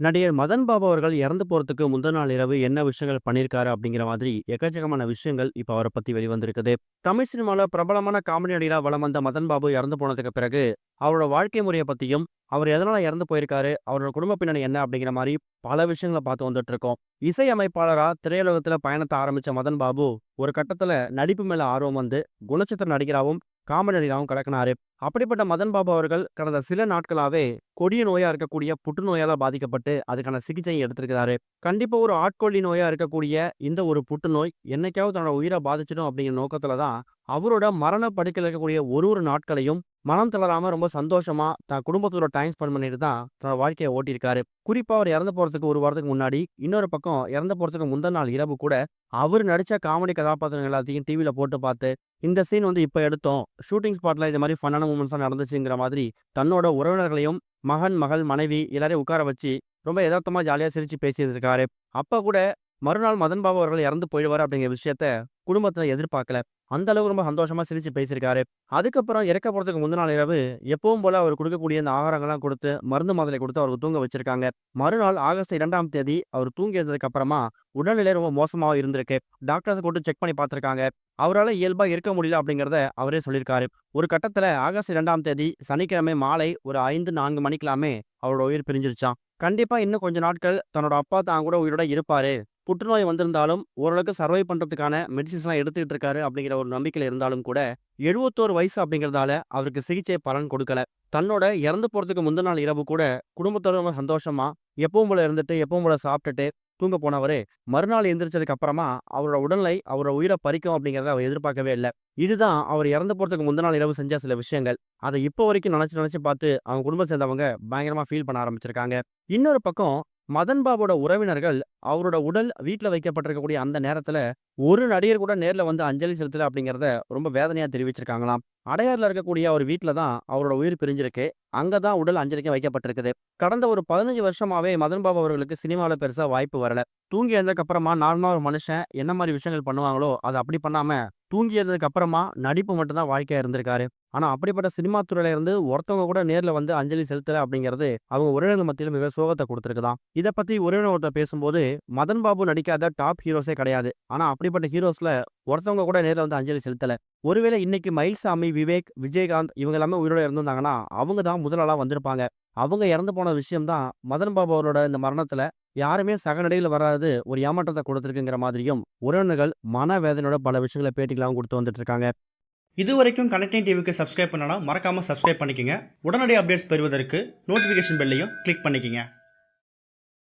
நடிகர் மதன் பாபு அவர்கள் இறந்து போறதுக்கு முந்தின நாள் இரவு என்ன விஷயங்கள் பண்ணியிருக்காரு அப்படிங்கிற மாதிரி எக்கச்சக்கமான விஷயங்கள் இப்ப அவரை பத்தி வெளிவந்திருக்குது. தமிழ் சினிமால பிரபலமான காமெடி நடிகரா வலம் வந்த மதன் பாபு இறந்து போனதுக்கு பிறகு அவரோட வாழ்க்கை முறையை பத்தியும், அவர் எதனால இறந்து போயிருக்காரு, அவரோட குடும்ப பின்னணி என்ன அப்படிங்கிற மாதிரி பல விஷயங்களை பார்த்து வந்துட்டு இருக்கோம். இசை அமைப்பாளரா திரையுலகத்துல பயணத்தை ஆரம்பிச்ச மதன் பாபு ஒரு கட்டத்துல நடிப்பு மேல ஆர்வம் வந்து குணச்சித்திர நடிகராகவும் காமெடி நடிகராகவும் கலக்கினாரு. அப்படிப்பட்ட மதன் பாபு அவர்கள் கடந்த சில நாட்களாவே கொடிய நோயா இருக்கக்கூடிய புற்றுநோயால பாதிக்கப்பட்டு அதுக்கான சிகிச்சை எடுத்திருக்கிறாரு. கண்டிப்பா ஒரு ஆட்கொல்லி நோயா இருக்கக்கூடிய இந்த ஒரு புற்றுநோய் என்னைக்காவது தன்னோட உயிரை பாதிச்சிடும் அப்படிங்கிற நோக்கத்துல தான் அவரோட மரண படுக்கையில் இருக்கக்கூடிய ஒரு ஒரு நாட்களையும் மனம் தளராம ரொம்ப சந்தோஷமா தன் குடும்பத்தோட டைம் ஸ்பெண்ட் பண்ணிட்டு தான் தன்னோட வாழ்க்கையை ஓட்டியிருக்காரு. குறிப்பா அவர் இறந்து போறதுக்கு ஒரு வாரத்துக்கு முன்னாடி, இன்னொரு பக்கம் இறந்து போறதுக்கு முந்தின நாள் இரவு கூட அவர் நடிச்ச காமெடி கதாபாத்திரங்கள் எல்லாத்தையும் டிவியில போட்டு பார்த்து, இந்த சீன் வந்து இப்ப எடுத்தோம், ஷூட்டிங் ஸ்பாட்ல இது மாதிரி ஃபன்னான மூமெண்ட்ஸ் நடந்துச்சுங்கிற மாதிரி தன்னோட உறவினர்களையும் மகன், மகள், மனைவி எல்லாரையும் உட்கார வச்சு ரொம்ப எதார்த்தமா ஜாலியா சிரிச்சு பேசியிருக்காரு. அப்ப கூட மறுநாள் மதன் பாபு அவர்கள் இறந்து போயிடுவாரு அப்படிங்கிற விஷயத்த குடும்பத்துல எதிர்பார்க்கல. அந்த அளவுக்கு ரொம்ப சந்தோஷமா சிரிச்சு பேசியிருக்காரு. அதுக்கப்புறம் இறக்க போறதுக்கு முந்தின நாள் இரவு எப்பவும் போல அவர் கொடுக்கக்கூடிய இந்த ஆகாரங்கள்லாம் கொடுத்து, மருந்து மாத்திரை கொடுத்து அவருக்கு தூங்க வச்சிருக்காங்க. மறுநாள் ஆகஸ்ட் 2ஆம் தேதி அவர் தூங்கி எழுந்ததுக்கு அப்புறமா உடல்நிலை ரொம்ப மோசமா இருந்திருக்கு. டாக்டர்ஸ கூப்பிட்டு செக் பண்ணி பார்த்திருக்காங்க. அவரால இயல்பா இருக்க முடியல அப்படிங்கிறத அவரே சொல்லியிருக்காரு. ஒரு கட்டத்துல ஆகஸ்ட் 2ஆம் தேதி சனிக்கிழமை மாலை ஒரு 5, 4 மணிக்கெல்லாமே அவரோட உயிர் பிரிஞ்சிருச்சாம். கண்டிப்பா இன்னும் கொஞ்ச நாட்கள் தன்னோட அப்பா தான் கூட உயிரோட இருப்பாரு. புற்றுநோய் வந்திருந்தாலும் ஓரளவுக்கு சர்வை பண்றதுக்கான மெடிசின்ஸ்லாம் எடுத்துக்கிட்டு இருக்காரு அப்படிங்கிற ஒரு நம்பிக்கையில இருந்தாலும் கூட, 71 வயசு அப்படிங்கிறதால அவருக்கு சிகிச்சை பலன் கொடுக்கல. தன்னோட இறந்து போறதுக்கு முந்தின நாள் இரவு கூட குடும்பத்தோட ரொம்ப சந்தோஷமா எப்பவும் போல இருந்துட்டு, எப்பவும் போல சாப்பிட்டுட்டு தூங்க போனவரு, மறுநாள் எந்திரிச்சதுக்கு அப்புறமா அவரோட உடல்நிலை அவரோட உயிர பறிக்கும் அப்படிங்கிறத அவர் எதிர்பார்க்கவே இல்ல. இதுதான் அவர் இறந்து போறதுக்கு முந்தின நாள் இரவு செஞ்ச சில விஷயங்கள். அத இப்போ வரைக்கும் நினைச்சு நினைச்சு பார்த்து அவங்க குடும்பத்த சேர்ந்தவங்க பயங்கரமா ஃபீல் பண்ண ஆரம்பிச்சிருக்காங்க. இன்னொரு பக்கம் மதன் பாபுவோட உறவினர்கள் அவரோட உடல் வீட்ல வைக்கப்பட்டிருக்கக்கூடிய அந்த நேரத்துல, ஒரு நடிகர் கூட நேர்ல வந்து அஞ்சலி செலுத்தல அப்படிங்கிறத ரொம்ப வேதனையா தெரிவிச்சிருக்காங்களாம். அடையார்ல இருக்கக்கூடிய அவர் வீட்ல தான் அவரோட உயிர் பிரிஞ்சிருக்கு. அங்க தான் உடல் அஞ்சலிக்கு வைக்கப்பட்டிருக்குது. கடந்த ஒரு 15 வருஷமாவே மதன் பாபு அவர்களுக்கு சினிமால பெருசா வாய்ப்பு வரல. தூங்கி எழுந்ததுக்கு அப்புறமா நார்மலா ஒரு மனுஷன் என்ன மாரி விஷயங்கள் பண்ணுவாங்களோ, அத அப்படி பண்ணாம, தூங்கி எழுந்ததுக்கு அப்புறமா நடிப்பு மட்டும் தான் வாழ்க்கையா இருந்திருக்காரு. ஆனா அப்படிப்பட்ட சினிமா துறையில இருந்து ஒருத்தவங்க கூட நேர்ல வந்து அஞ்சலி செலுத்தல அப்படிங்கிறது அவங்க உறவினர்கள் மத்தியில மிக சோகத்த குடுத்திருக்குதாம். இத பத்தி உறவினர் ஒருத்தர் பேசும்போது, மதன் பாபு நடிக்காத டாப் ஹீரோஸே கிடையாது. ஆனா அப்படிப்பட்ட ஹீரோஸ்ல ஒருத்தவங்க கூட நேர்ல வந்து அஞ்சலி செலுத்தல. ஒருவேளை இன்னைக்கு மயில்சாமி, விவேக், விஜயகாந்த் இவங்க எல்லாமே உயிரோட இருந்திருந்தாங்கன்னா, அவங்க தான் முதல் ஆளா வந்திருப்பாங்க. அவங்க இறந்து போன விஷயம் தான் மதன் பாபு அவரோட இந்த மரணத்துல யாருமே சக நடிகையில வராதது ஒரு ஏமாற்றத்த குடுத்திருக்குங்கிற மாதிரியும் உறவினர்கள் மனவேதனையோட பல விஷயங்கள பேட்டிகளாவும் குடுத்து வந்துட்டு இருக்காங்க. இதுவரைக்கும் கனெக்டிங் டிவிக்கு சப்ஸ்கிரைப் பண்ணனா மறக்காம சப்ஸ்கிரைப் பண்ணிக்கங்க. உடனடி அப்டேட்ஸ் பெறுவதற்கு நோட்டிஃபிகேஷன் பெல்லையும் கிளிக் பண்ணிக்கங்க.